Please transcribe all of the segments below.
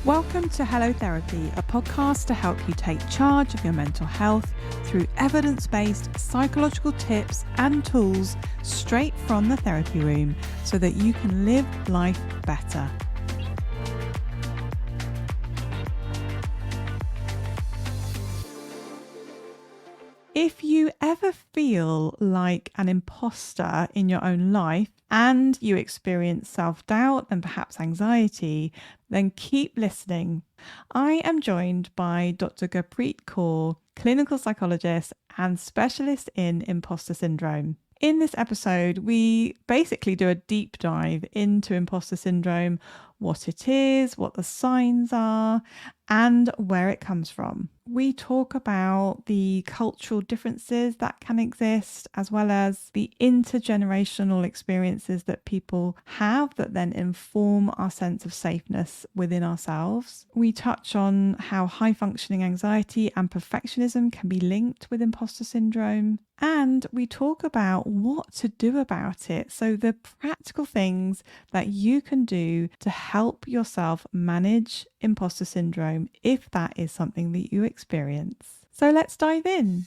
Welcome to Hello Therapy, a podcast to help you take charge of your mental health through evidence-based psychological tips and tools straight from the therapy room so that you can live life better. If you ever feel like an imposter in your own life and you experience self-doubt and perhaps anxiety, then keep listening. I am joined by Dr. Gurpreet Kaur, clinical psychologist and specialist in imposter syndrome. In this episode, we basically do a deep dive into imposter syndrome, what it is, what the signs are, and where it comes from. We talk about the cultural differences that can exist, as well as the intergenerational experiences that people have that then inform our sense of safeness within ourselves. We touch on how high functioning anxiety and perfectionism can be linked with imposter syndrome. And we talk about what to do about it. So the practical things that you can do to help yourself manage imposter syndrome if that is something that you experience. So let's dive in.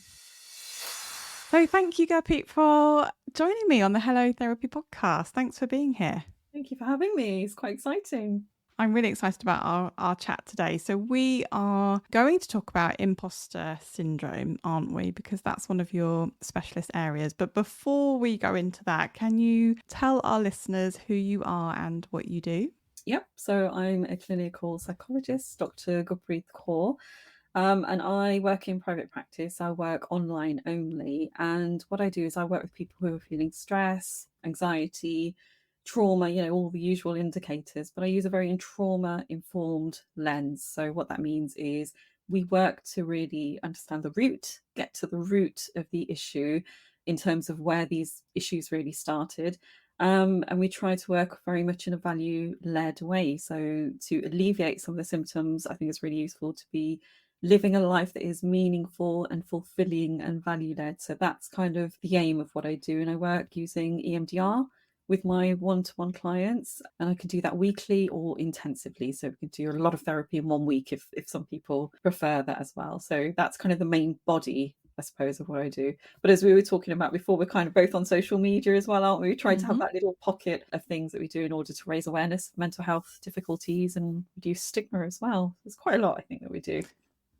So thank you, Gurpreet, for joining me on the Hello Therapy podcast. Thanks for being here. Thank you for having me. It's quite exciting. I'm really excited about our chat today. So we are going to talk about imposter syndrome, aren't we? Because that's one of your specialist areas. But before we go into that, can you tell our listeners who you are and what you do? Yep. So I'm a clinical psychologist, Dr. Gurpreet Kaur, and I work in private practice. I work online only. And what I do is I work with people who are feeling stress, anxiety, trauma, all the usual indicators, but I use a very trauma-informed lens. So what that means is we work to really understand the root, get to the root of the issue in terms of where these issues really started. And we try to work very much in a value-led way. So to alleviate some of the symptoms, I think it's really useful to be living a life that is meaningful and fulfilling and value-led. So that's kind of the aim of what I do. And I work using EMDR with my one-to-one clients, and I can do that weekly or intensively. So we can do a lot of therapy in 1 week if some people prefer that as well. So that's kind of the main body, I suppose, of what I do. But as we were talking about before, we're kind of both on social media as well, aren't we? We try to have that little pocket of things that we do in order to raise awareness of mental health difficulties and reduce stigma as well. There's quite a lot, I think, that we do.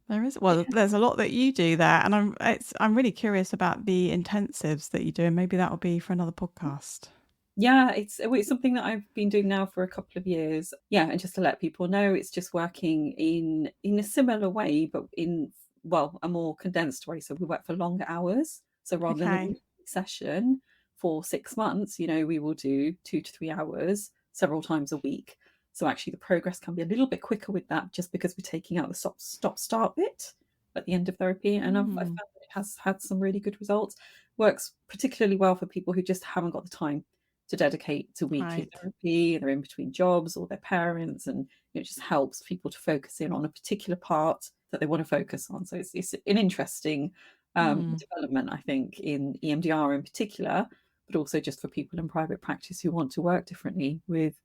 There is. Well, there's a lot that you do there, and I'm really curious about the intensives that you do, and maybe that'll be for another podcast. Yeah, it's something that I've been doing now for a couple of years. Yeah, and just to let people know, it's just working in a similar way, but in a more condensed way. So we work for longer hours. So rather than a weekly session for 6 months, we will do 2 to 3 hours several times a week. So actually the progress can be a little bit quicker with that, just because we're taking out the stop-start bit at the end of therapy. And I've found that it has had some really good results. Works particularly well for people who just haven't got the time to dedicate to weekly therapy. They're in between jobs or their parents, and it just helps people to focus in on a particular part that they want to focus on. So it's an interesting development, I think, in EMDR in particular, but also just for people in private practice who want to work differently with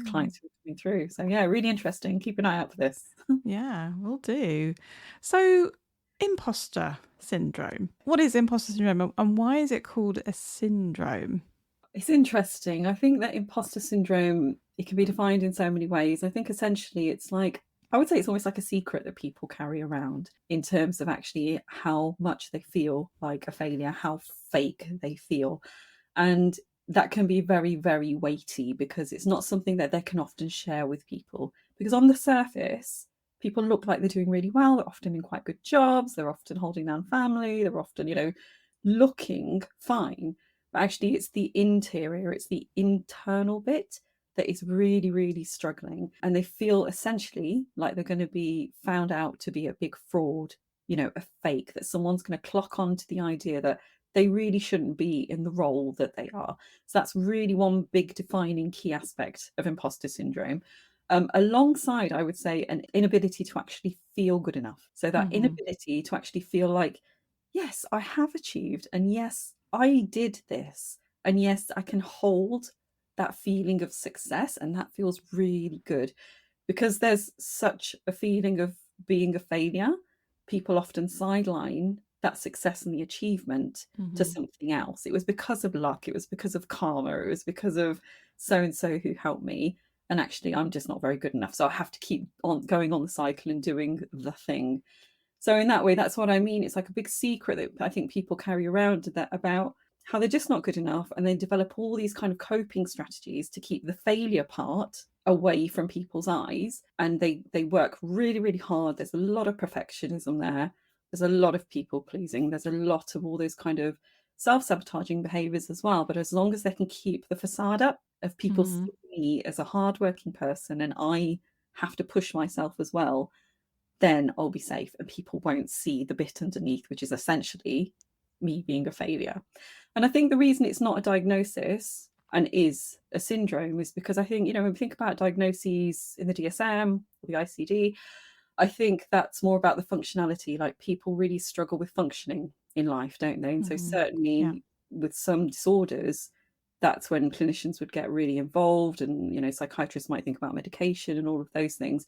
clients who are coming through. So yeah, really interesting. Keep an eye out for this. Yeah, we'll do. So imposter syndrome. What is imposter syndrome and why is it called a syndrome? It's interesting. I think that imposter syndrome, it can be defined in so many ways. I think essentially it's like, I would say it's almost like a secret that people carry around in terms of actually how much they feel like a failure, how fake they feel. And that can be very, very weighty because it's not something that they can often share with people. Because on the surface, people look like they're doing really well. They're often in quite good jobs. They're often holding down family. They're often, looking fine. But actually, it's the interior, it's the internal bit that is really, really struggling. And they feel essentially like they're going to be found out to be a big fraud, a fake, that someone's going to clock on to the idea that they really shouldn't be in the role that they are. So that's really one big defining key aspect of imposter syndrome. Alongside, I would say, an inability to actually feel good enough. So that inability to actually feel like, yes, I have achieved, and yes, I did this, and yes, I can hold that feeling of success, and that feels really good. because there's such a feeling of being a failure, people often sideline that success and the achievement to Mm-hmm. something else. It was because of luck, it was because of karma, it was because of so and so who helped me. And actually, I'm just not very good enough. So I have to keep on going on the cycle and doing the thing. So in that way, that's what I mean. It's like a big secret that I think people carry around, that about how they're just not good enough, and they develop all these kind of coping strategies to keep the failure part away from people's eyes. And they work really, really hard. There's a lot of perfectionism there. There's a lot of people pleasing. There's a lot of all those kind of self-sabotaging behaviors as well. But as long as they can keep the facade up of people Mm-hmm. seeing me as a hardworking person, and I have to push myself as well, then I'll be safe and people won't see the bit underneath, which is essentially me being a failure. And I think the reason it's not a diagnosis and is a syndrome is because I think, when we think about diagnoses in the DSM or the ICD, I think that's more about the functionality. Like, people really struggle with functioning in life, don't they? And so Mm-hmm. Yeah. certainly with some disorders, that's when clinicians would get really involved, and psychiatrists might think about medication and all of those things.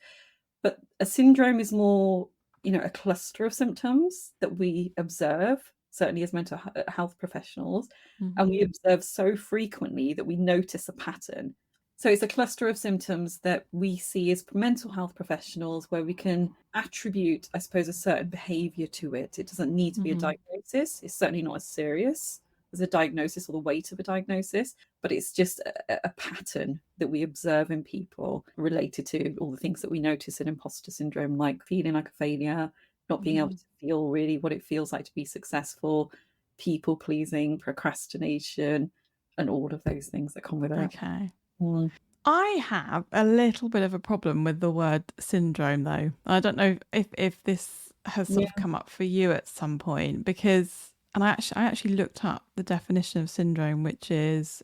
But a syndrome is more, a cluster of symptoms that we observe, certainly as mental health professionals, and we Mm-hmm. observe so frequently that we notice a pattern. So it's a cluster of symptoms that we see as mental health professionals, where we can attribute, I suppose, a certain behavior to it. It doesn't need to be a Mm-hmm. diagnosis. It's certainly not as serious as a diagnosis or the weight of a diagnosis, but it's just a pattern that we observe in people related to all the things that we notice in imposter syndrome, like feeling like a failure, not being able Mm-hmm. to feel really what it feels like to be successful, people pleasing, procrastination, and all of those things that come with it. Okay. Mm. I have a little bit of a problem with the word syndrome, though. I don't know if this has sort of Yeah. come up for you at some point, because, and I actually looked up the definition of syndrome, which is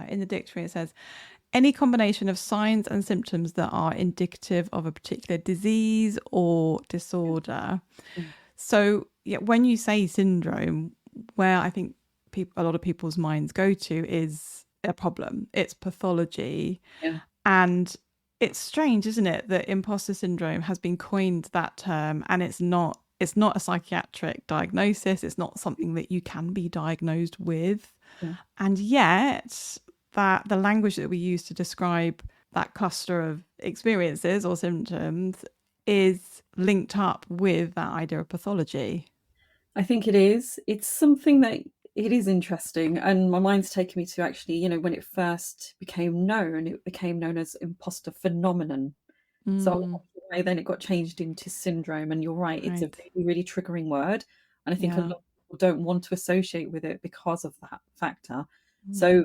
in the dictionary. It says any combination of signs and symptoms that are indicative of a particular disease or disorder. Mm. So, yeah, when you say syndrome, where I think a lot of people's minds go to is a problem. It's pathology. Yeah. And it's strange, isn't it, that imposter syndrome has been coined that term, and it's not a psychiatric diagnosis. It's not something that you can be diagnosed with. Yeah. And yet, that the language that we use to describe that cluster of experiences or symptoms is linked up with that idea of pathology. I think it is. It's something that it is interesting. And my mind's taken me to, actually, when it first became known, it became known as imposter phenomenon. So Mm, then it got changed into syndrome. And you're right, it's a right. really, really triggering word. And I think a lot Yeah. of people don't want to associate with it because of that factor. So,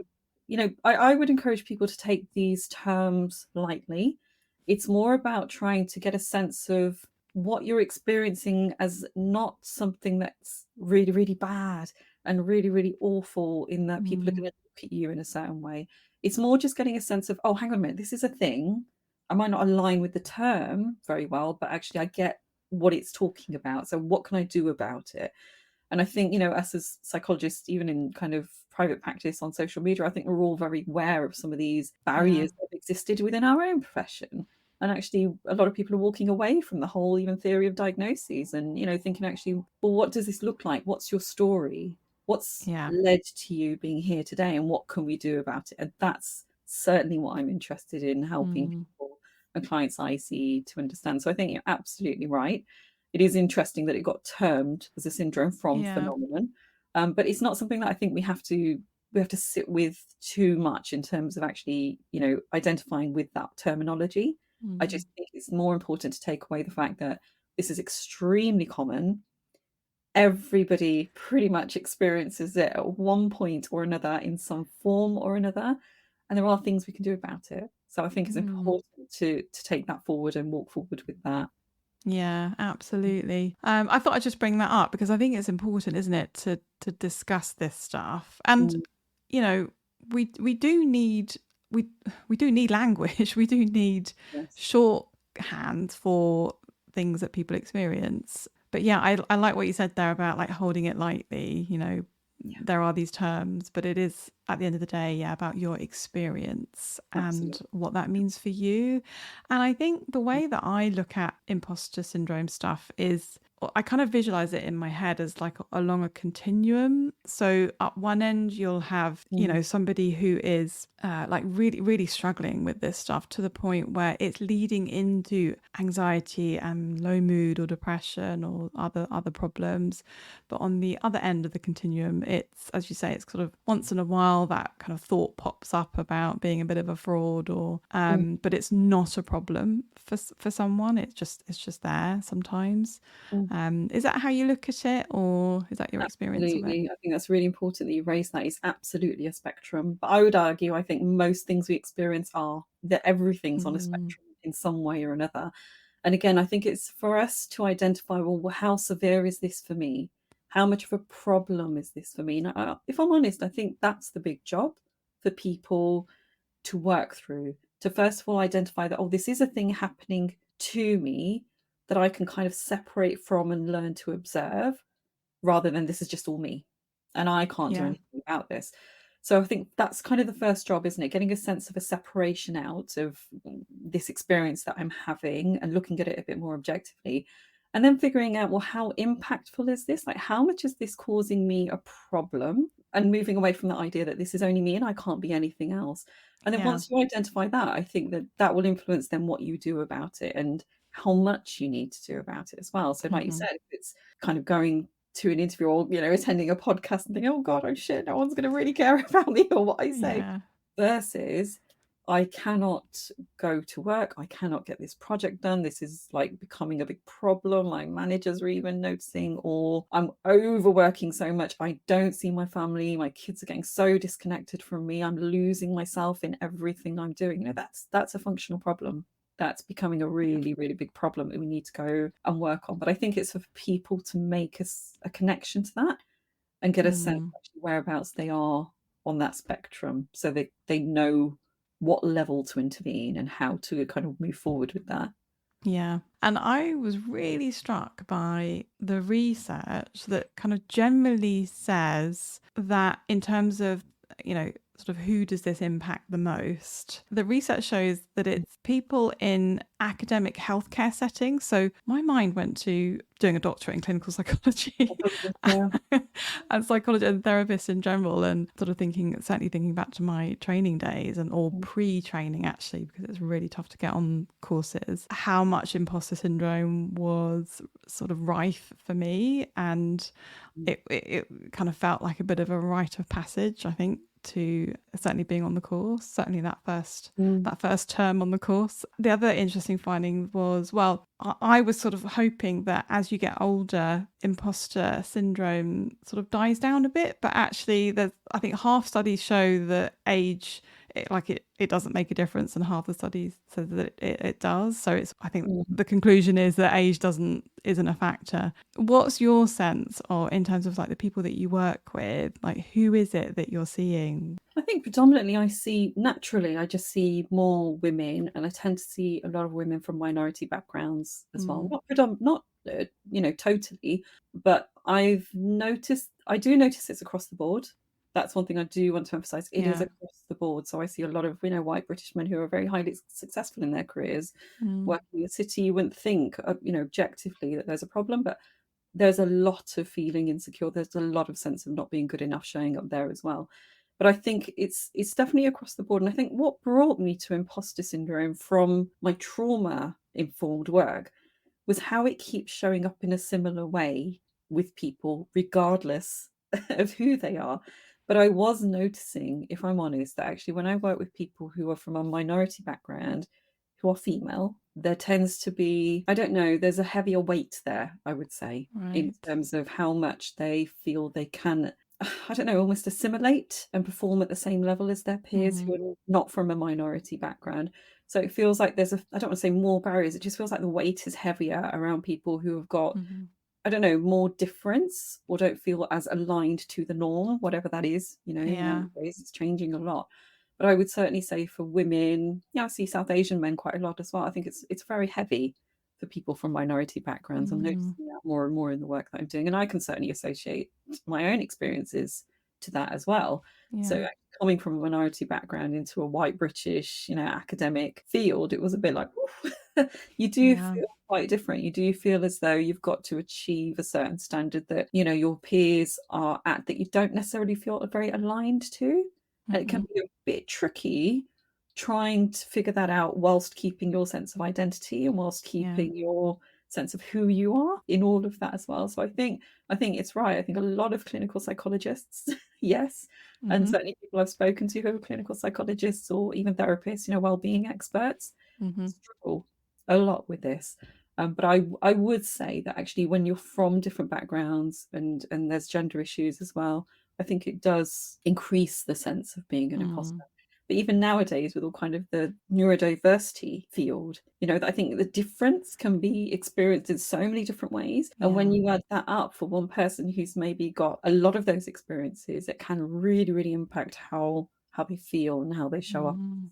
Mm, I would encourage people to take these terms lightly. It's more about trying to get a sense of what you're experiencing as not something that's really, really bad and really, really awful, in that people are mm, going to look at you in a certain way. It's more just getting a sense of, oh, hang on a minute, this is a thing. I might not align with the term very well, but actually I get what it's talking about. So what can I do about it? And I think, us as psychologists, even in kind of private practice on social media, I think we're all very aware of some of these yeah. barriers that have existed within our own profession. And actually, a lot of people are walking away from the whole even theory of diagnoses, and, thinking, actually, well, what does this look like? What's your story? What's Yeah. led to you being here today? And what can we do about it? And that's certainly what I'm interested in helping Mm, people and clients I see to understand. So I think you're absolutely right. It is interesting that it got termed as a syndrome from yeah. phenomenon, but it's not something that I think we have to sit with too much in terms of actually, identifying with that terminology. I Mm, just think it's more important to take away the fact that this is extremely common. Everybody pretty much experiences it at one point or another in some form or another, and there are things we can do about it. So I think it's mm. important to take that forward and walk forward with that. Yeah, absolutely. I thought I'd just bring that up because I think it's important, isn't it, to discuss this stuff. And Mm, you know, we do need we we do need language. We do need yes. shorthand for things that people experience. But yeah, I like what you said there about like holding it lightly. Yeah, there are these terms, but it is at the end of the day, yeah, about your experience and absolutely. what that means for you. And I think the way that I look at imposter syndrome stuff is I kind of visualize it in my head as like along a continuum. So at one end, you'll have, Mm, somebody who is like really, really struggling with this stuff to the point where it's leading into anxiety and low mood or depression or other problems. But on the other end of the continuum, it's, as you say, it's sort of once in a while that kind of thought pops up about being a bit of a fraud, or mm, but it's not a problem for someone. It's just there sometimes. mm. Is that how you look at it, or is that your experience of it? Absolutely. I think that's really important that you raise that. It's absolutely a spectrum. But I would argue, I think most things we experience are that everything's on a Mm, spectrum in some way or another. And again, I think it's for us to identify, well, how severe is this for me? How much of a problem is this for me? And if I'm honest, I think that's the big job for people to work through. To first of all identify that, oh, this is a thing happening to me that I can kind of separate from and learn to observe, rather than this is just all me and I can't do yeah. anything about this. So I think that's kind of the first job, isn't it? Getting a sense of a separation out of this experience that I'm having and looking at it a bit more objectively. And then figuring out, well, how impactful is this? Like, how much is this causing me a problem? And moving away from the idea that this is only me and I can't be anything else. And then Yeah. once you identify that, I think that that will influence then what you do about it and how much you need to do about it as well. So, like you Hmm. said, if it's kind of going to an interview or attending a podcast and thinking, oh god, oh shit, no one's going to really care about me or what I say, Yeah. versus I cannot go to work, I cannot get this project done, this is like becoming a big problem, my managers are even noticing, or I'm overworking so much I don't see my family, my kids are getting so disconnected from me, I'm losing myself in everything I'm doing. That's a functional problem. That's becoming a Yeah. really, really big problem that we need to go and work on. But I think it's for people to make us a connection to that and get a sense Mm. of actually whereabouts they are on that spectrum, so they know what level to intervene and how to kind of move forward with that. Yeah. And I was really struck by the research that kind of generally says that in terms of, sort of who does this impact the most, the research shows that it's people in academic healthcare settings. So my mind went to doing a doctorate in clinical psychology Yeah. and psychology and therapists in general, and sort of certainly thinking back to my training days and all pre-training actually, because it's really tough to get on courses, how much imposter syndrome was sort of rife for me. And it kind of felt like a bit of a rite of passage, I think, to certainly being on the course, certainly Mm. that first term on the course. The other interesting finding was, well, I was sort of hoping that as you get older, imposter syndrome sort of dies down a bit, but actually I think half studies show that age, it doesn't make a difference, and half the studies says that it does. So I think Mm. the conclusion is that age isn't a factor. What's your sense, or in terms of like the people that you work with, like who is it that you're seeing? I think predominantly I just see more women, and I tend to see a lot of women from minority backgrounds as well. Mm, Not totally, but I do notice it's across the board. That's one thing I do want to emphasize. It is yeah. across the board. So I see a lot of white British men who are very highly successful in their careers, Mm, working in the city. You wouldn't think, objectively that there's a problem, but there's a lot of feeling insecure. There's a lot of sense of not being good enough showing up there as well. But I think it's definitely across the board. And I think what brought me to imposter syndrome from my trauma informed work was how it keeps showing up in a similar way with people, regardless of who they are. But I was noticing, if I'm honest, that actually when I work with people who are from a minority background, who are female, there tends to be, I don't know, there's a heavier weight there, I would say, in right. terms of how much they feel they can, I don't know, almost assimilate and perform at the same level as their peers Mm, who are not from a minority background. So it feels like I don't want to say more barriers, it just feels like the weight is heavier around people who have got, hmm. I don't know, more difference or don't feel as aligned to the norm, whatever that is. Yeah. Nowadays it's changing a lot. But I would certainly say for women, yeah, I see South Asian men quite a lot as well. I think it's very heavy for people from minority backgrounds. I'm Mm, noticing that more and more in the work that I'm doing, and I can certainly associate my own experiences to that as well. So yeah. coming from a minority background into a white British, academic field, it was a bit like, you do Yeah. feel quite different. You do feel as though you've got to achieve a certain standard that, your peers are at, that you don't necessarily feel very aligned to. And it can Hmm. be a bit tricky trying to figure that out whilst keeping your sense of identity and whilst Yeah. keeping your sense of who you are in all of that as well. So I think it's right. I think a lot of clinical psychologists, yes, and Hmm. certainly people I've spoken to who are clinical psychologists or even therapists, well-being experts, Hmm. struggle a lot with this. But I would say that actually when you're from different backgrounds and there's gender issues as well, I think it does increase the sense of being an Mm, imposter. But even nowadays, with all kind of the neurodiversity field, I think the difference can be experienced in so many different ways. And when yeah. you add that up for one person who's maybe got a lot of those experiences, it can really, really impact how they feel and how they show up. Mm,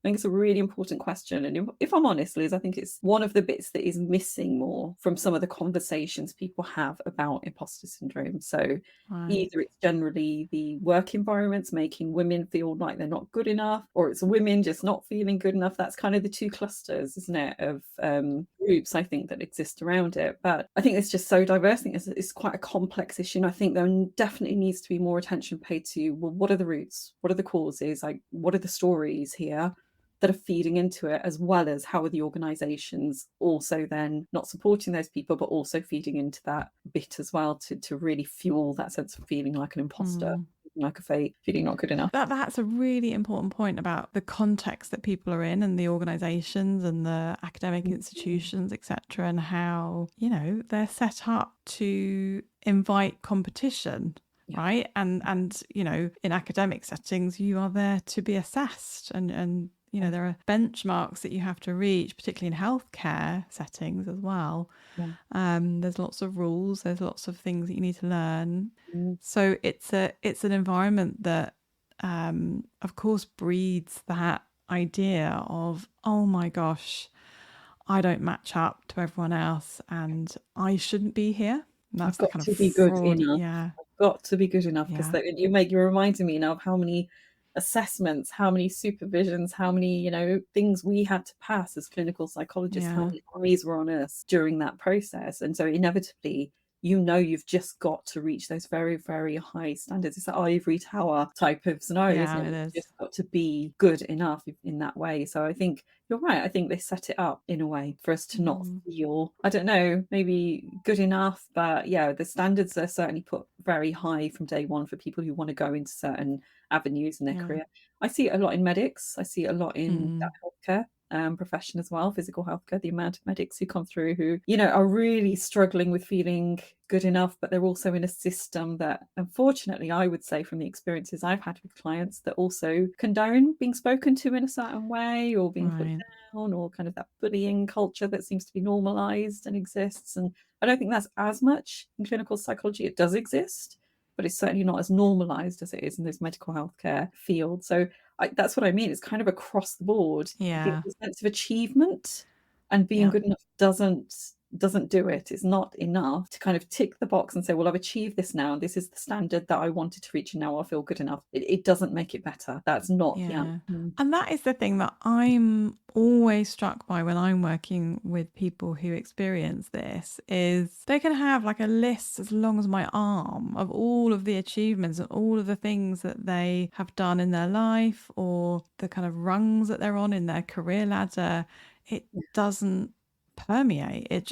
I think it's a really important question. And if I'm honest, Liz, I think it's one of the bits that is missing more from some of the conversations people have about imposter syndrome. So right. either it's generally the work environments making women feel like they're not good enough, or it's women just not feeling good enough. That's kind of the two clusters, isn't it, of groups, I think, that exist around it. But I think it's just so diverse. I think it's quite a complex issue. And I think there definitely needs to be more attention paid to, well, what are the roots? What are the causes? Like, what are the stories here that are feeding into it, as well as how are the organizations also then not supporting those people, but also feeding into that bit as well to really fuel that sense of feeling like an imposter, Mm. like a fake, feeling not good enough. That's a really important point about the context that people are in and the organizations and the academic Mhm. institutions, etc., and how, they're set up to invite competition, Yeah. right? And in academic settings, you are there to be assessed and Yeah. there are benchmarks that you have to reach, particularly in healthcare settings as well. Yeah. There's lots of rules, there's lots of things that you need to learn. Mm. So it's an environment that, of course, breeds that idea of, oh my gosh, I don't match up to everyone else, and I shouldn't be here. And I've that's the got kind of to be good fraud. enough. Yeah, I've got to be good enough because yeah, you're reminding me now of how many assessments, how many supervisions, how many, things we had to pass as clinical psychologists, how yeah, many eyes were on us during that process. And so inevitably, you've just got to reach those very, very high standards. It's the ivory tower type of scenario, isn't yeah. it? It You've is. just got to be good enough in that way. So I think you're right. I think they set it up in a way for us to not Mm, feel, I don't know, maybe good enough. But yeah, the standards are certainly put very high from day one for people who want to go into certain avenues in their yeah. career. I see it a lot in medics. I see it a lot in that Mm, healthcare profession as well, physical healthcare, the amount of medics who come through who, are really struggling with feeling good enough, but they're also in a system that, unfortunately, I would say from the experiences I've had with clients, that also condone being spoken to in a certain way or being put right. down, or kind of that bullying culture that seems to be normalized and exists. And I don't think that's as much in clinical psychology. It does exist, but it's certainly not as normalized as it is in this medical healthcare field. So that's what I mean. It's kind of across the board. I think Yeah, the sense of achievement and being yeah. good enough doesn't do it. It's not enough to kind of tick the box and say, well, I've achieved this now, and this is the standard that I wanted to reach, and now I feel good enough. It doesn't make it better. That's not the Yeah. outcome. And that is the thing that I'm always struck by when I'm working with people who experience this is they can have like a list as long as my arm of all of the achievements and all of the things that they have done in their life or the kind of rungs that they're on in their career ladder. It doesn't permeate. It's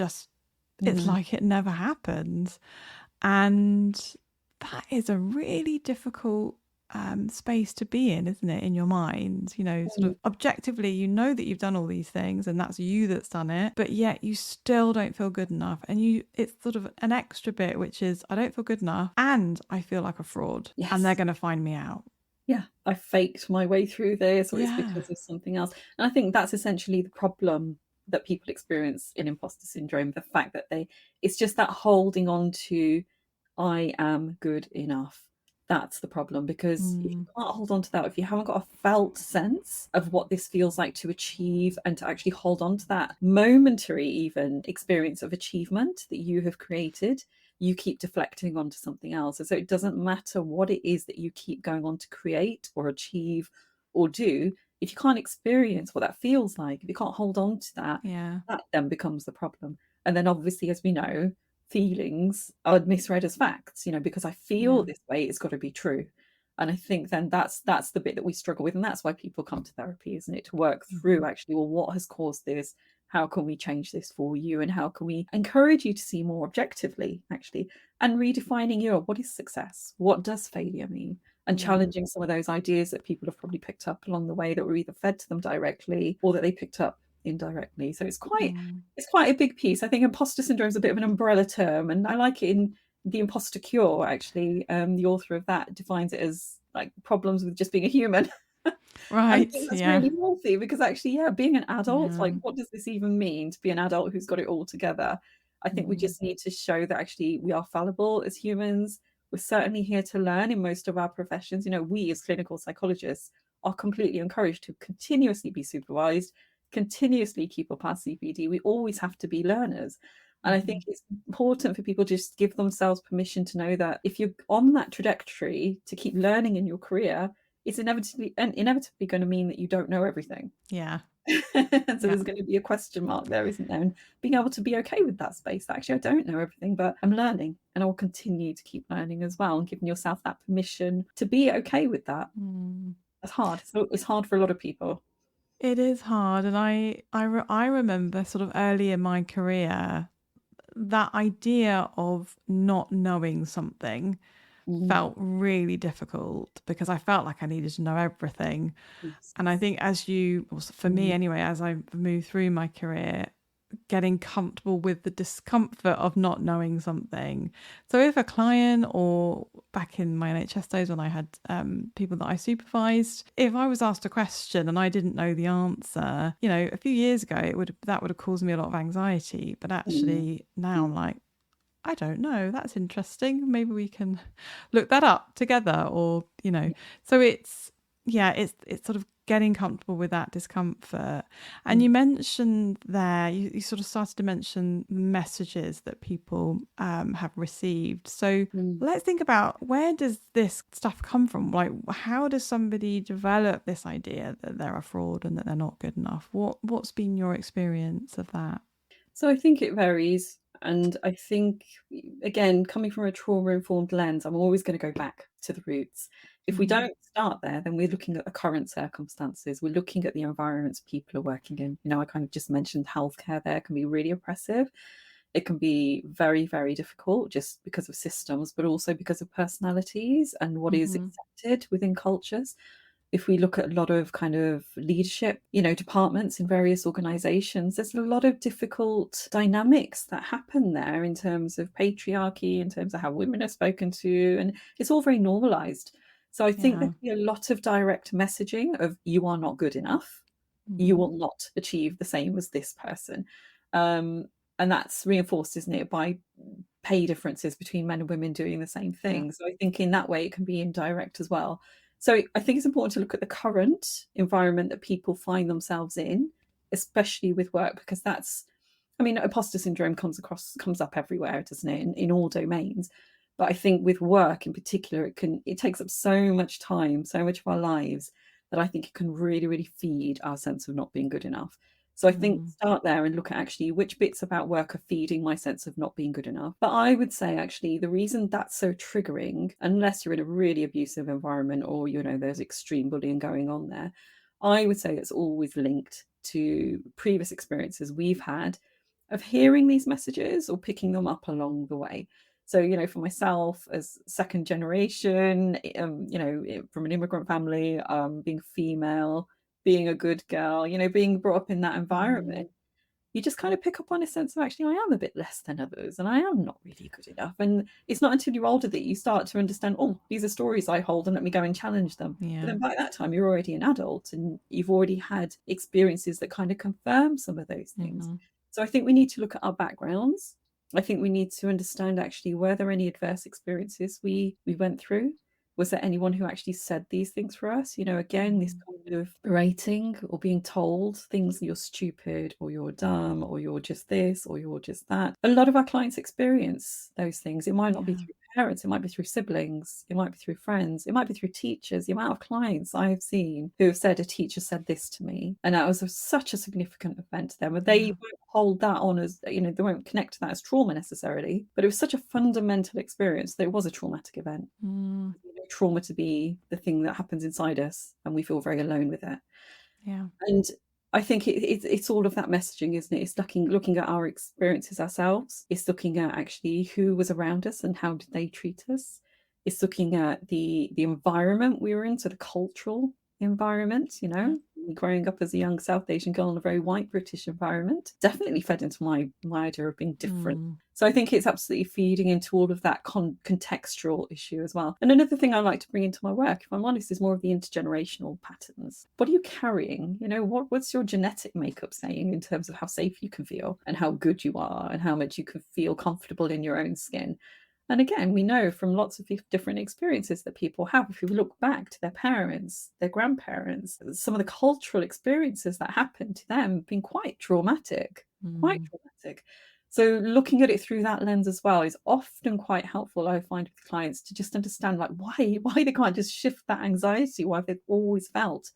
Mm. like it never happened. And that is a really difficult space to be in, isn't it? In your mind, sort of objectively, you know that you've done all these things and that's you that's done it, but yet you still don't feel good enough. And it's sort of an extra bit, which is I don't feel good enough and I feel like a fraud and they're Yes. going to find me out. Yeah, I faked my way through this, or it's Yeah. because of something else. And I think that's essentially the problem that people experience in imposter syndrome, the fact that it's just that holding on to, I am good enough. That's the problem, because if you Mm. can't hold on to that, if you haven't got a felt sense of what this feels like to achieve and to actually hold on to that momentary, even experience of achievement that you have created, you keep deflecting onto something else. And so it doesn't matter what it is that you keep going on to create or achieve or do. If you can't experience what that feels like, if you can't hold on to that, Yeah. that then becomes the problem. And then obviously, as we know, feelings are misread as facts, because I feel Yeah. this way, it's got to be true. And I think then that's the bit that we struggle with. And that's why people come to therapy, isn't it? To work through Mhm. actually, well, what has caused this? How can we change this for you? And how can we encourage you to see more objectively, actually, and redefining what is success? What does failure mean? And Yeah. challenging some of those ideas that people have probably picked up along the way that were either fed to them directly or that they picked up indirectly. So Mm. it's quite a big piece. I think imposter syndrome is a bit of an umbrella term, and I like it in The Imposter Cure. Actually, the author of that defines it as like problems with just being a human. And I Right. think that's Yeah. really healthy, because actually, yeah, being an adult, Yeah. like, what does this even mean to be an adult who's got it all together? I think we Mm. just need to show that actually we are fallible as humans. We're certainly here to learn in most of our professions. We as clinical psychologists are completely encouraged to continuously be supervised, continuously keep up our CPD. We always have to be learners. And I think Mhm. it's important for people to just give themselves permission to know that if you're on that trajectory to keep learning in your career, it's inevitably going to mean that you don't know everything. Yeah. So Yeah. there's going to be a question mark there, isn't there? And being able to be okay with that space. That actually, I don't know everything, but I'm learning, and I will continue to keep learning as well, and giving yourself that permission to be okay with that. Mm. That's hard. So it's hard for a lot of people. It is hard, and I remember sort of early in my career that idea of not knowing something Mm, felt really difficult because I felt like I needed to know everything. yes. And I think for me Mm, anyway, as I moved through my career, getting comfortable with the discomfort of not knowing something. So if a client, or back in my NHS days when I had people that I supervised, if I was asked a question and I didn't know the answer, a few years ago that would have caused me a lot of anxiety. But mm, actually now I'm like, I don't know. That's interesting. Maybe we can look that up together, or. So it's sort of getting comfortable with that discomfort. And mm, you mentioned there, you sort of started to mention messages that people have received. So mm. let's think about, where does this stuff come from? Like, how does somebody develop this idea that they're a fraud and that they're not good enough? What's been your experience of that? So I think it varies. And I think, again, coming from a trauma informed lens, I'm always going to go back to the roots. If we Mm-hmm. don't start there, then we're looking at the current circumstances. We're looking at the environments people are working in. I kind of just mentioned healthcare there can be really oppressive. It can be very, very difficult just because of systems, but also because of personalities and what is Mm-hmm. accepted within cultures. If we look at a lot of kind of leadership, departments in various organizations, there's a lot of difficult dynamics that happen there in terms of patriarchy, in terms of how women are spoken to, and it's all very normalized. So I think there Yeah. can be a lot of direct messaging of you are not good enough, you Mm-hmm. will not achieve the same as this person. Um, and that's reinforced, isn't it, by pay differences between men and women doing the same Yeah. thing. So I think in that way it can be indirect as well. So I think it's important to look at the current environment that people find themselves in, especially with work, because imposter syndrome comes up everywhere, doesn't it, in all domains. But I think with work in particular, it takes up so much time, so much of our lives, that I think it can really, really feed our sense of not being good enough. So I think Mm. start there and look at actually which bits about work are feeding my sense of not being good enough. But I would say actually the reason that's so triggering, unless you're in a really abusive environment or there's extreme bullying going on there, I would say it's always linked to previous experiences we've had of hearing these messages or picking them up along the way. So, for myself as second generation, from an immigrant family, being female, being a good girl, being brought up in that Mm. environment, you just kind of pick up on a sense of actually, I am a bit less than others and I am not really good enough. And it's not until you're older that you start to understand, oh, these are stories I hold and let me go and challenge them. But Yeah. then by that time, you're already an adult and you've already had experiences that kind of confirm some of those things. Mm-hmm. So I think we need to look at our backgrounds. I think we need to understand actually were there any adverse experiences we went through. Was there anyone who actually said these things for us? Again, this Mm. kind of berating or being told things that you're stupid or you're dumb or you're just this or you're just that. A lot of our clients experience those things. It might not be Yeah. through parents, it might be through siblings, it might be through friends, it might be through teachers. The amount of clients I have seen who have said, a teacher said this to me, and that was such a significant event to them. And they Yeah. won't hold that on as, they won't connect to that as trauma necessarily, but it was such a fundamental experience that it was a traumatic event. Mm. Trauma to be the thing that happens inside us, and we feel very alone with it. Yeah. And I think it's all of that messaging, isn't it? It's looking at our experiences ourselves. It's looking at actually who was around us and how did they treat us. It's looking at the environment we were in, so the cultural environment. Yeah. Growing up as a young South Asian girl in a very white British environment definitely fed into my idea of being different. Mm. So I think it's absolutely feeding into all of that contextual issue as well. And another thing I like to bring into my work, if I'm honest, is more of the intergenerational patterns. What are you carrying? What's your genetic makeup saying in terms of how safe you can feel and how good you are and how much you can feel comfortable in your own skin? And again, we know from lots of different experiences that people have, if you look back to their parents, their grandparents, some of the cultural experiences that happened to them have been quite traumatic, quite Mm. traumatic. So looking at it through that lens as well is often quite helpful, I find, with clients to just understand like why they can't just shift that anxiety, why they've always felt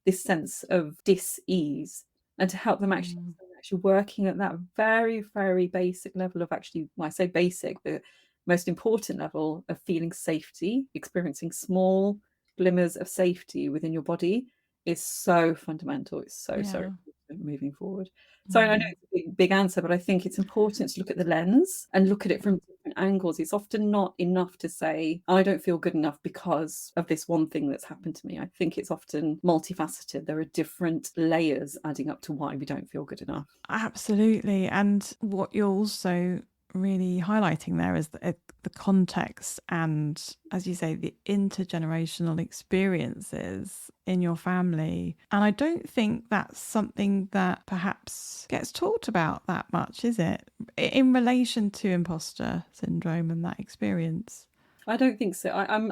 this sense of dis-ease, and to help them Mm. actually working at that very, very basic level of, actually, when I say basic, the most important level of feeling safety, experiencing small glimmers of safety within your body is so fundamental. It's so, so Yeah. important moving forward. So I know Mm. it's a big answer, but I think it's important to look at the lens and look at it from different angles. It's often not enough to say, I don't feel good enough because of this one thing that's happened to me. I think it's often multifaceted. There are different layers adding up to why we don't feel good enough. Absolutely. And what you're also really highlighting there is the context and, as you say, the intergenerational experiences in your family. And I don't think that's something that perhaps gets talked about that much, is it? In relation to imposter syndrome and that experience. I don't think so. I'm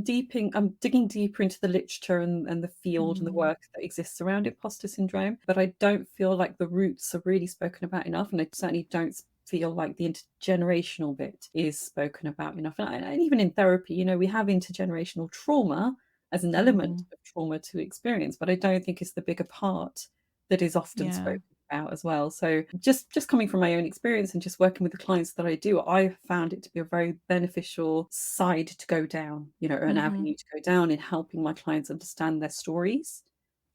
digging deeper into the literature and the field and the Mm. work that exists around imposter syndrome, but I don't feel like the roots are really spoken about enough, and I certainly don't feel like the intergenerational bit is spoken about enough. And even in therapy, we have intergenerational trauma as an element Mm. of trauma to experience, but I don't think it's the bigger part that is often Yeah. spoken about as well. So just coming from my own experience and just working with the clients that I do, I found it to be a very beneficial side to go down, an Hmm. avenue to go down in helping my clients understand their stories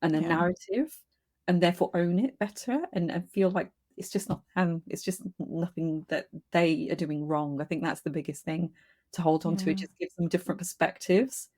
and their Yeah. narrative, and therefore own it better, and feel like it's just not it's just nothing that they are doing wrong. I think that's the biggest thing to hold on to. It Yeah. just gives them different perspectives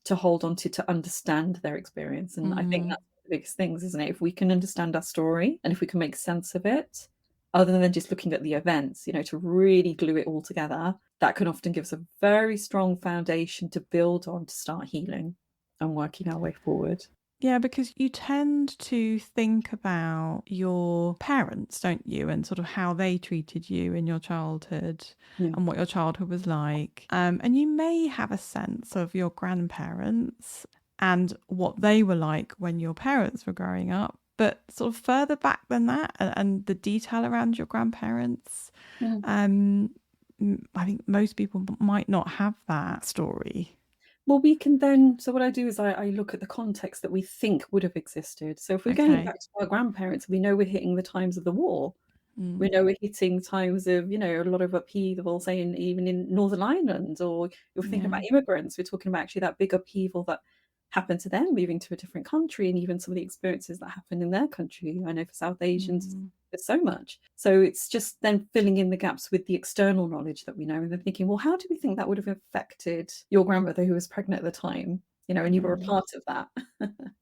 to hold on to understand their experience. And I think Mm. that's the biggest things, isn't it? If we can understand our story and if we can make sense of it, other than just looking at the events, to really glue it all together, that can often give us a very strong foundation to build on to start healing and working our way forward. Yeah, because you tend to think about your parents, don't you? And sort of how they treated you in your childhood Yeah. and what your childhood was like. And you may have a sense of your grandparents and what they were like when your parents were growing up. But sort of further back than that, and the detail around your grandparents, Yeah. um, I think most people might not have that story. Well, we can then, so what I do is I look at the context that we think would have existed. So if we're going Okay. back to our grandparents, we know we're hitting the times of the war. We Mm. know we're hitting times of, a lot of upheaval, say, even in Northern Ireland, or if we're thinking Yeah. about immigrants, we're talking about actually that big upheaval that happened to them moving to a different country, and even some of the experiences that happened in their country. I know for South Asians, Mm. there's so much. So it's just then filling in the gaps with the external knowledge that we know, and then thinking, well, how do we think that would have affected your grandmother who was pregnant at the time? And you were a Mm. part of that.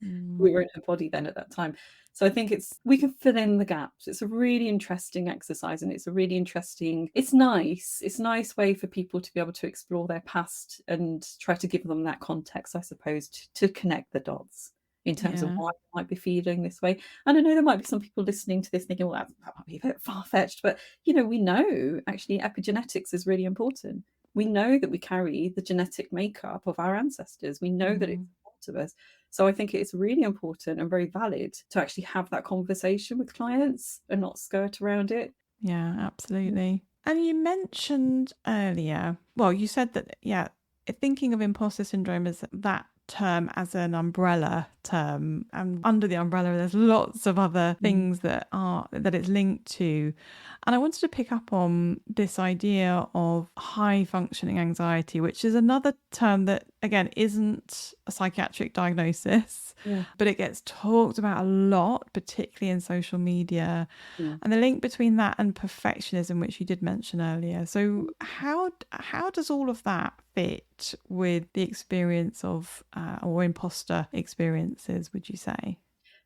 Mm. We were in her body then at that time. So I think we can fill in the gaps. It's a really interesting exercise, and it's a really interesting, it's nice. It's a nice way for people to be able to explore their past and try to give them that context, I suppose, to connect the dots in terms of Yeah. why they might be feeling this way. And I know there might be some people listening to this thinking, well, that might be a bit far-fetched, but we know actually epigenetics is really important. We know that we carry the genetic makeup of our ancestors. We know that it's part of us. So I think it's really important and very valid to actually have that conversation with clients and not skirt around it. Yeah, absolutely. And you mentioned earlier, well, you said that, yeah, thinking of imposter syndrome as that term as an umbrella term, and under the umbrella there's lots of other things that it's linked to. And I wanted to pick up on this idea of high functioning anxiety, which is another term that again isn't a psychiatric diagnosis, Yeah. but it gets talked about a lot, particularly in social media. Yeah. And the link between that and perfectionism, which you did mention earlier. So how does all of that fit with the experience of or imposter experiences, would you say?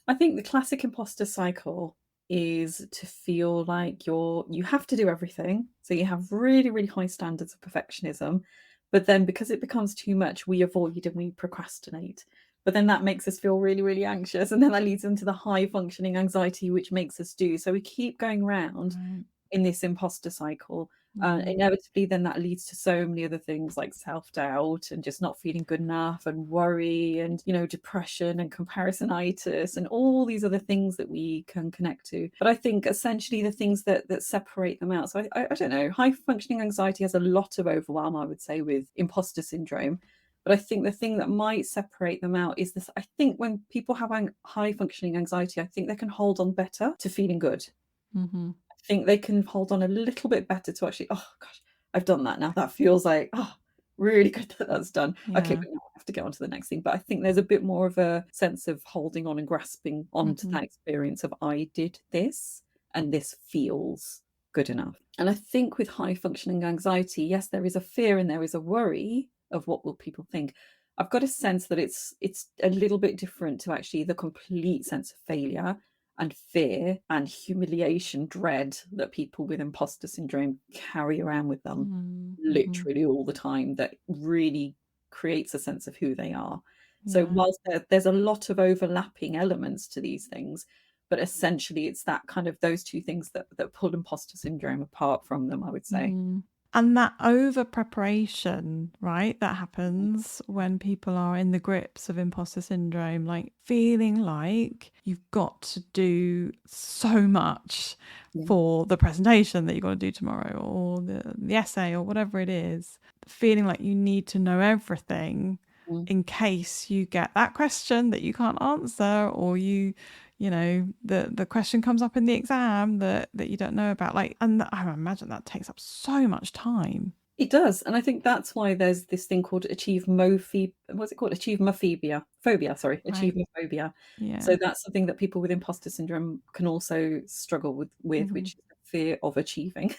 I think the classic imposter cycle is to feel like you have to do everything. So you have really, really high standards of perfectionism. But then because it becomes too much, we avoid and we procrastinate. But then that makes us feel really, really anxious. And then that leads into the high functioning anxiety, which makes us do. So we keep going round Right. in this imposter cycle. Mm. Inevitably, then that leads to so many other things like self doubt and just not feeling good enough and worry and, depression and comparisonitis and all these other things that we can connect to. But I think essentially the things that separate them out. So I don't know, high functioning anxiety has a lot of overwhelm, I would say, with imposter syndrome. But I think the thing that might separate them out is this. I think when people have high functioning anxiety, I think they can hold on better to feeling good. Mm-hmm. Think they can hold on a little bit better to actually, oh gosh, I've done that now. That feels like, oh, really good that that's done. Okay, Yeah. but now I have to get on to the next thing. But I think there's a bit more of a sense of holding on and grasping onto Mm-hmm. that experience of I did this and this feels good enough. And I think with high functioning anxiety, yes, there is a fear and there is a worry of what will people think. I've got a sense that it's a little bit different to actually the complete sense of failure and fear and humiliation, dread that people with imposter syndrome carry around with them Mm-hmm. literally all the time, that really creates a sense of who they are. So Yeah. whilst there's a lot of overlapping elements to these things, but essentially it's that kind of those two things that pull imposter syndrome apart from them, I would say. Mm-hmm. And that over preparation, right, that happens when people are in the grips of imposter syndrome, like feeling like you've got to do so much Yeah. for the presentation that you've got to do tomorrow, or the essay, or whatever it is, feeling like you need to know everything Mm. in case you get that question that you can't answer, or the question comes up in the exam that you don't know about, like, and I imagine that takes up so much time. It does, and I think that's why there's this thing called achievemophobia. What's it called? Achievemophobia. Phobia, sorry, Right. achievemophobia. So Yeah. that's something that people with imposter syndrome can also struggle with, Hmm. which is the fear of achieving,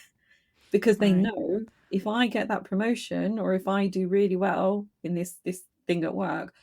because they Right. know if I get that promotion or if I do really well in this thing at work,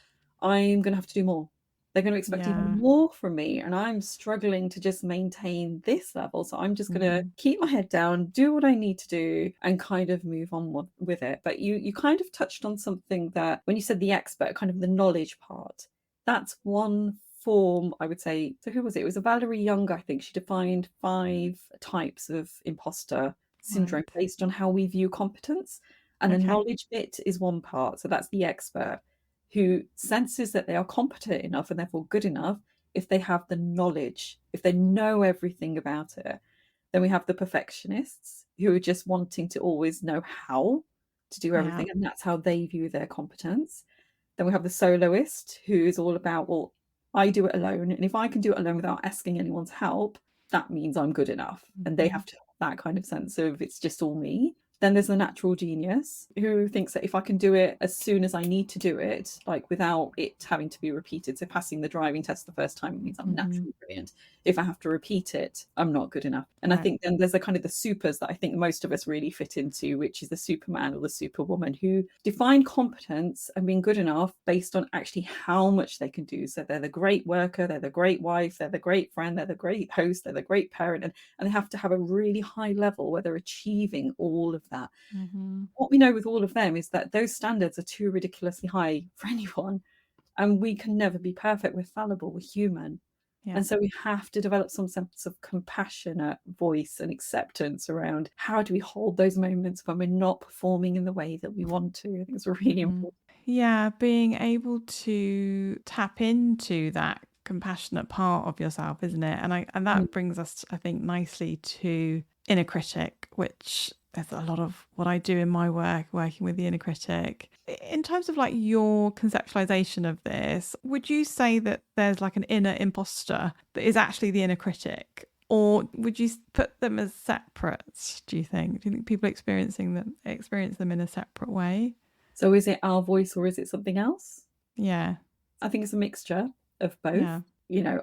I'm going to have to do more. They're going to expect even Yeah. more from me, and I'm struggling to just maintain this level. So I'm just going to Hmm. keep my head down, do what I need to do, and kind of move on with it. But you kind of touched on something that when you said the expert, kind of the knowledge part. That's one form, I would say. So who was it? It was a Valerie Young, I think. She defined 5 types of imposter syndrome Right. based on how we view competence. And the Okay. knowledge bit is one part. So that's the expert who senses that they are competent enough and therefore good enough if they have the knowledge, if they know everything about it. Then we have the perfectionists who are just wanting to always know how to do Yeah. everything, and that's how they view their competence. Then we have the soloist who is all about, well, I do it alone. And if I can do it alone without asking anyone's help, that means I'm good enough. And they Hmm. have to have that kind of sense of it's just all me. Then there's the natural genius who thinks that if I can do it as soon as I need to do it, like without it having to be repeated. So passing the driving test the first time means I'm Hmm. naturally brilliant. If I have to repeat it, I'm not good enough. And I Right. think then there's a kind of the supers that I think most of us really fit into, which is the superman or the superwoman who define competence and being good enough based on actually how much they can do. So they're the great worker, they're the great wife, they're the great friend, they're the great host, they're the great parent, and they have to have a really high level where they're achieving all of that. Hmm. What we know with all of them is that those standards are too ridiculously high for anyone, and we can never be perfect. We're fallible, we're human. Yeah. And so we have to develop some sense of compassionate voice and acceptance around how do we hold those moments when we're not performing in the way that we want to. I think it's really Mhm. important. Yeah, being able to tap into that compassionate part of yourself, isn't it? And Mm. that brings us, I think, nicely to inner critic, which there's a lot of what I do in my work, working with the inner critic. In terms of like your conceptualization of this, would you say that there's like an inner imposter that is actually the inner critic? Or would you put them as separate, do you think? Do you think people experience them in a separate way? So is it our voice or is it something else? Yeah. I think it's a mixture of both. Yeah.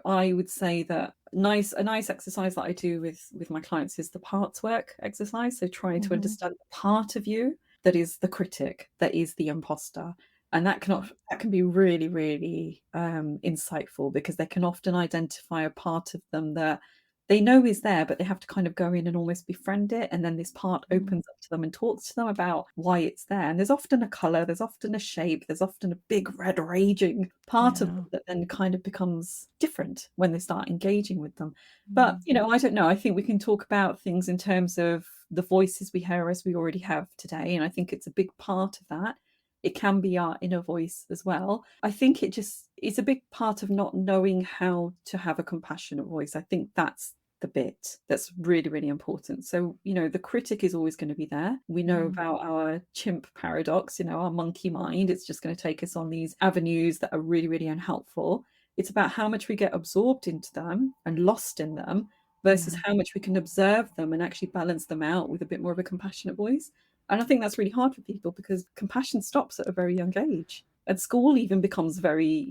I would say that a nice exercise that I do with my clients is the parts work exercise. So trying to Hmm. understand the part of you that is the critic, that is the imposter. And that can be really, really insightful, because they can often identify a part of them that they know is there, but they have to kind of go in and almost befriend it. And then this part opens up to them and talks to them about why it's there. And there's often a color, there's often a shape, there's often a big red raging part of them Yeah. that then kind of becomes different when they start engaging with them. But, Mm. I don't know. I think we can talk about things in terms of the voices we hear as we already have today. And I think it's a big part of that. It can be our inner voice as well. I think it's a big part of not knowing how to have a compassionate voice. I think that's the bit that's really, really important. So, the critic is always going to be there. We know Mm. about our chimp paradox, our monkey mind. It's just going to take us on these avenues that are really, really unhelpful. It's about how much we get absorbed into them and lost in them versus Yeah. how much we can observe them and actually balance them out with a bit more of a compassionate voice. And I think that's really hard for people because compassion stops at a very young age. At school, even becomes very,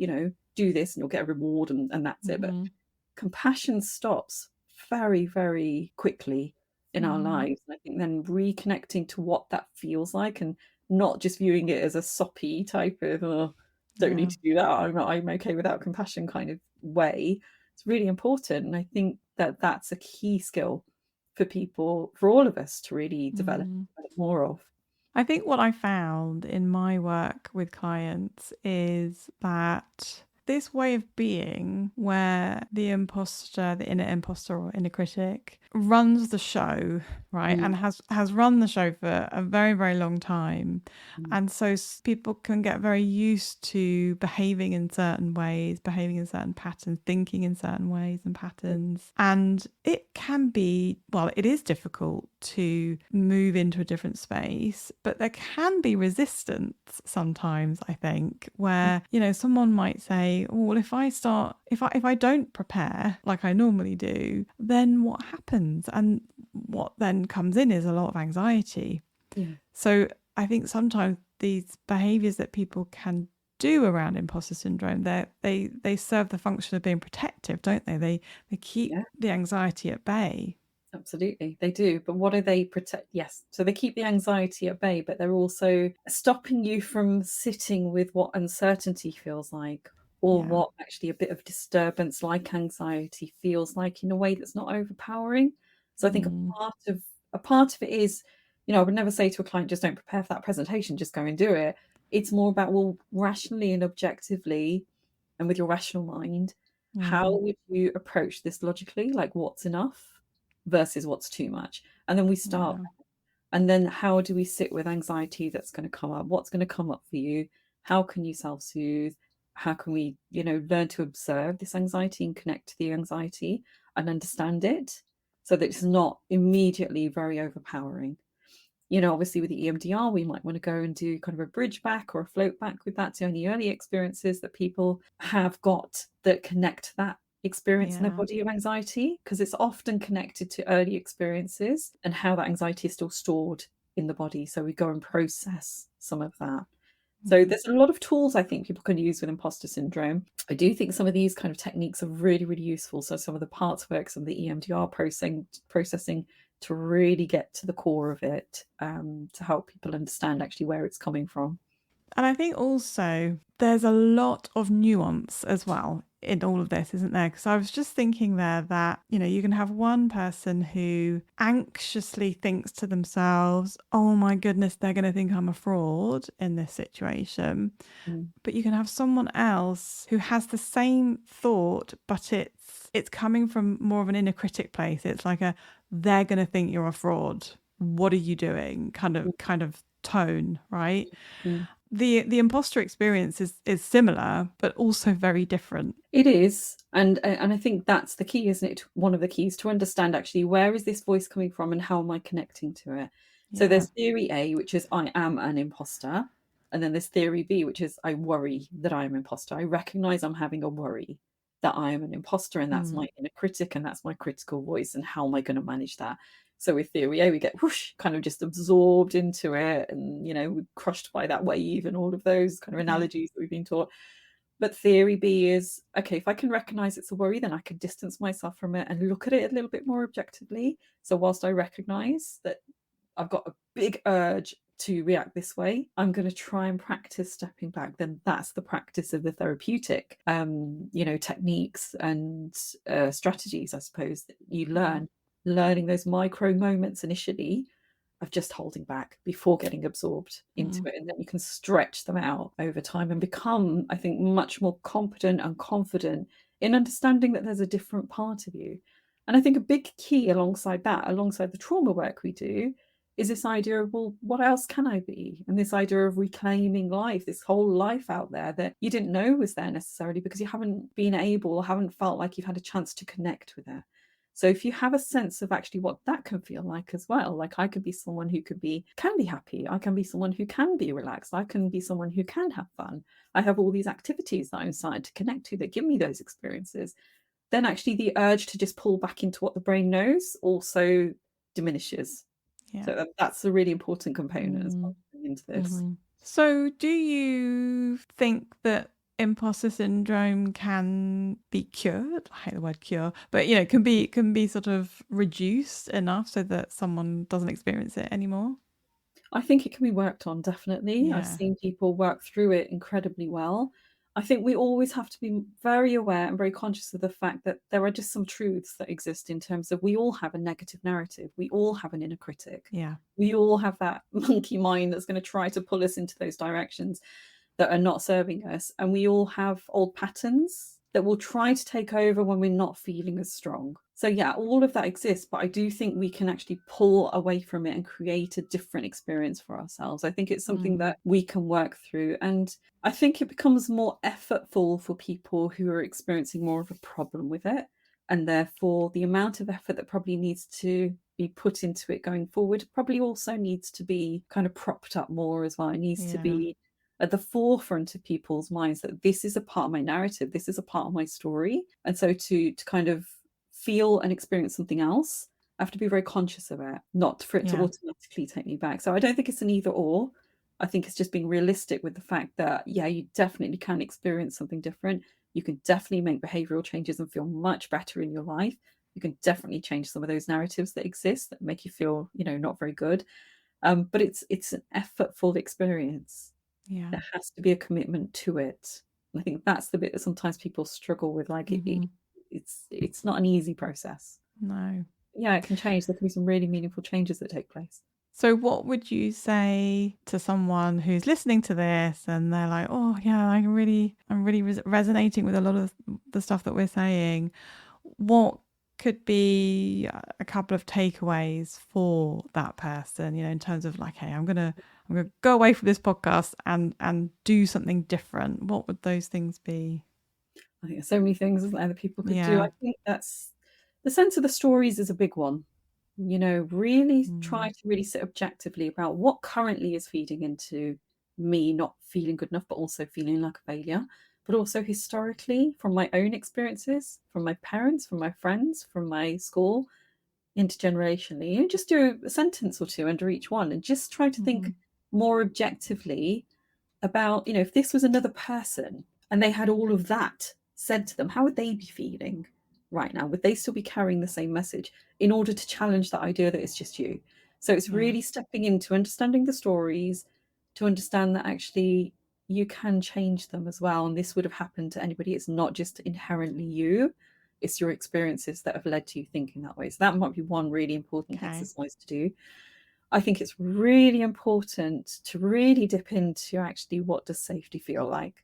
do this and you'll get a reward, and that's it. But Hmm. compassion stops very, very quickly in our Mm. lives. And I think then reconnecting to what that feels like and not just viewing it as a soppy type of, oh, don't need Yeah. to do that. I'm okay without compassion kind of way. It's really important. And I think that that's a key skill for people, for all of us to really develop Mm. more of. I think what I found in my work with clients is that this way of being where the imposter, the inner imposter or inner critic runs the show, right? Mm, And has run the show for a very, very long time. mm, And so people can get very used to behaving in certain ways, behaving in certain patterns, thinking in certain ways and patterns. And it can be, well, it is difficult to move into a different space, but there can be resistance sometimes, I think, where, someone might say, oh, well, if I don't prepare like I normally do, then what happens? And what then comes in is a lot of anxiety. yeah, So I think sometimes these behaviors that people can do around imposter syndrome, they serve the function of being protective, don't they? They keep yeah. the anxiety at bay. Absolutely, they do. But what do they protect? Yes. So they keep the anxiety at bay, but they're also stopping you from sitting with what uncertainty feels like, or Yeah. what actually a bit of disturbance like anxiety feels like in a way that's not overpowering. So I think Mm, a part of it is, I would never say to a client, just don't prepare for that presentation, just go and do it. It's more about, well, rationally and objectively and with your rational mind, how mm, would you approach this logically? Like, what's enough versus what's too much? And then we start. yeah. And then how do we sit with anxiety that's going to come up? What's going to come up for you? How can you self soothe? How can we, learn to observe this anxiety and connect to the anxiety and understand it so that it's not immediately very overpowering? Obviously with the EMDR, we might want to go and do kind of a bridge back or a float back with that to any early experiences that people have got that connect that experience in their Yeah. body of anxiety, because it's often connected to early experiences and how that anxiety is still stored in the body. So we go and process some of that. So Mm. there's a lot of tools I think people can use with imposter syndrome. I do think some of these kind of techniques are really, really useful. So some of the parts work, some of the EMDR processing to really get to the core of it, to help people understand actually where it's coming from. And I think also there's a lot of nuance as well in all of this, isn't there? Because I was just thinking there that, you can have one person who anxiously thinks to themselves, oh my goodness, they're going to think I'm a fraud in this situation. Mm. But you can have someone else who has the same thought, but it's coming from more of an inner critic place. It's like they're going to think you're a fraud. What are you doing? Kind of tone, right? Mm. The imposter experience is similar, but also very different. It is, and I think that's the key, isn't it? One of the keys to understand actually where is this voice coming from and how am I connecting to it. So Yeah. there's theory A, which is I am an imposter, and then there's theory B, which is I worry that I am an imposter. I recognize I'm having a worry that I am an imposter, and that's Mm. my inner critic, and that's my critical voice, and how am I going to manage that? So with theory A, we get whoosh, kind of just absorbed into it, and we're crushed by that wave, and all of those kind of Yeah. analogies that we've been taught. But theory B is okay, if I can recognize it's a worry, then I can distance myself from it and look at it a little bit more objectively. So, whilst I recognize that I've got a big urge to react this way, I'm going to try and practice stepping back. Then that's the practice of the therapeutic, techniques and strategies, I suppose, that you Yeah. learn, learning those micro moments initially of just holding back before getting absorbed into Mm. it. And then you can stretch them out over time and become, I think, much more competent and confident in understanding that there's a different part of you. And I think a big key alongside that, alongside the trauma work we do, is this idea of, well, what else can I be? And this idea of reclaiming life, this whole life out there that you didn't know was there necessarily because you haven't been able or haven't felt like you've had a chance to connect with it. So if you have a sense of actually what that can feel like as well, like I could be someone who can be happy, I can be someone who can be relaxed, I can be someone who can have fun. I have all these activities that I'm starting to connect to that give me those experiences. Then actually the urge to just pull back into what the brain knows also diminishes. Yeah. So that's a really important component as Mm. well into this. Mm-hmm. So, do you think that imposter syndrome can be cured? I hate the word cure, but can be sort of reduced enough so that someone doesn't experience it anymore? I think it can be worked on, definitely. I've Yeah. seen people work through it incredibly well. I think we always have to be very aware and very conscious of the fact that there are just some truths that exist in terms of we all have a negative narrative. We all have an inner critic. Yeah. We all have that monkey mind that's going to try to pull us into those directions that are not serving us. And we all have old patterns that will try to take over when we're not feeling as strong. So, yeah, all of that exists, but I do think we can actually pull away from it and create a different experience for ourselves. I think it's something Mm. that we can work through. And I think it becomes more effortful for people who are experiencing more of a problem with it. And therefore, the amount of effort that probably needs to be put into it going forward probably also needs to be kind of propped up more as well. It needs to Yeah. be at the forefront of people's minds that this is a part of my narrative, this is a part of my story. And so to kind of feel and experience something else, I have to be very conscious of it, not for it to Yeah. automatically take me back. So I don't think it's an either or. I think it's just being realistic with the fact that, yeah, you definitely can experience something different. You can definitely make behavioral changes and feel much better in your life. You can definitely change some of those narratives that exist that make you feel, not very good. But it's an effortful experience. Yeah. There has to be a commitment to it. And I think that's the bit that sometimes people struggle with. Like Mm-hmm. it's not an easy process. No. Yeah, it can change. There can be some really meaningful changes that take place. So, what would you say to someone who's listening to this and they're like, "Oh, yeah, I'm really resonating with a lot of the stuff that we're saying." What could be a couple of takeaways for that person? In terms of like, "Hey, I'm gonna go away from this podcast and do something different." What would those things be? I think there's so many things that people could do. I Yeah. think that's the sense of the stories is a big one. Really try Mm. to really sit objectively about what currently is feeding into me not feeling good enough, but also feeling like a failure. But also historically, from my own experiences, from my parents, from my friends, from my school, intergenerationally, just do a sentence or two under each one and just try to Mm-hmm. think more objectively about, if this was another person and they had all of that said to them, how would they be feeling right now? Would they still be carrying the same message in order to challenge that idea that it's just you? So it's Yeah. really stepping into understanding the stories to understand that actually you can change them as well. And this would have happened to anybody. It's not just inherently you, it's your experiences that have led to you thinking that way. So that might be one really important exercise to do. I think it's really important to really dip into actually, what does safety feel like?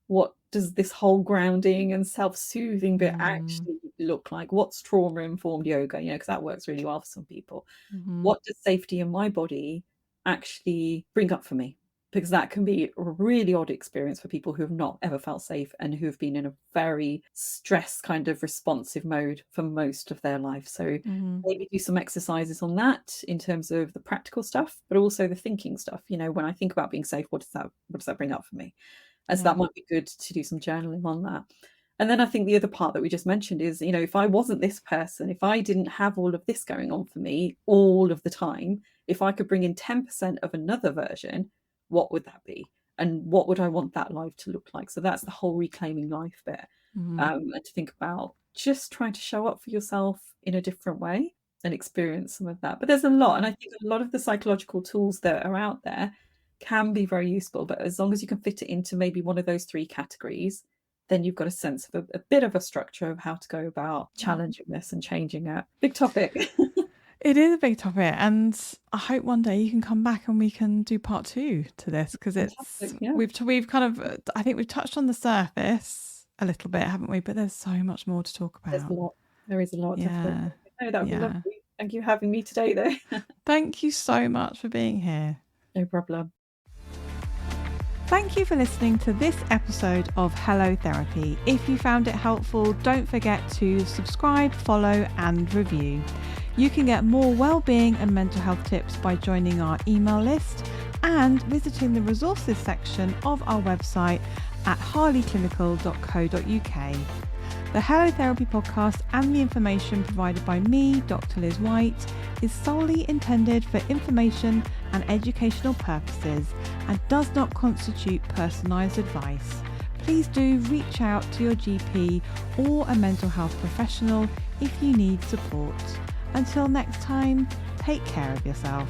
What does this whole grounding and self-soothing bit actually look like? What's trauma-informed yoga? Because that works really well for some people. What does safety in my body actually bring up for me? Because that can be a really odd experience for people who have not ever felt safe and who have been in a very stress kind of responsive mode for most of their life. So maybe do some exercises on that in terms of the practical stuff, but also the thinking stuff. When I think about being safe, what does that bring up for me? And so that might be good to do some journaling on that. And then I think the other part that we just mentioned is, if I wasn't this person, if I didn't have all of this going on for me all of the time, if I could bring in 10% of another version, what would that be? And what would I want that life to look like? So that's the whole reclaiming life bit. And to think about just trying to show up for yourself in a different way and experience some of that. But there's a lot. And I think a lot of the psychological tools that are out there can be very useful. But as long as you can fit it into maybe one of those three categories, then you've got a sense of a bit of a structure of how to go about challenging this and changing it. Big topic. It is a big topic, and I hope one day you can come back and we can do part 2 to this, because we've kind of, I think we've touched on the surface a little bit, haven't we? But there's so much more to talk about. There's a lot. There is a lot. Definitely. No, that would be lovely. Thank you for having me today, though. Thank you so much for being here. No problem. Thank you for listening to this episode of Hello Therapy. If you found it helpful, don't forget to subscribe, follow and review. You can get more wellbeing and mental health tips by joining our email list and visiting the resources section of our website at harleyclinical.co.uk. The Hello Therapy podcast and the information provided by me, Dr. Liz White, is solely intended for information and educational purposes and does not constitute personalised advice. Please do reach out to your GP or a mental health professional if you need support. Until next time, take care of yourself.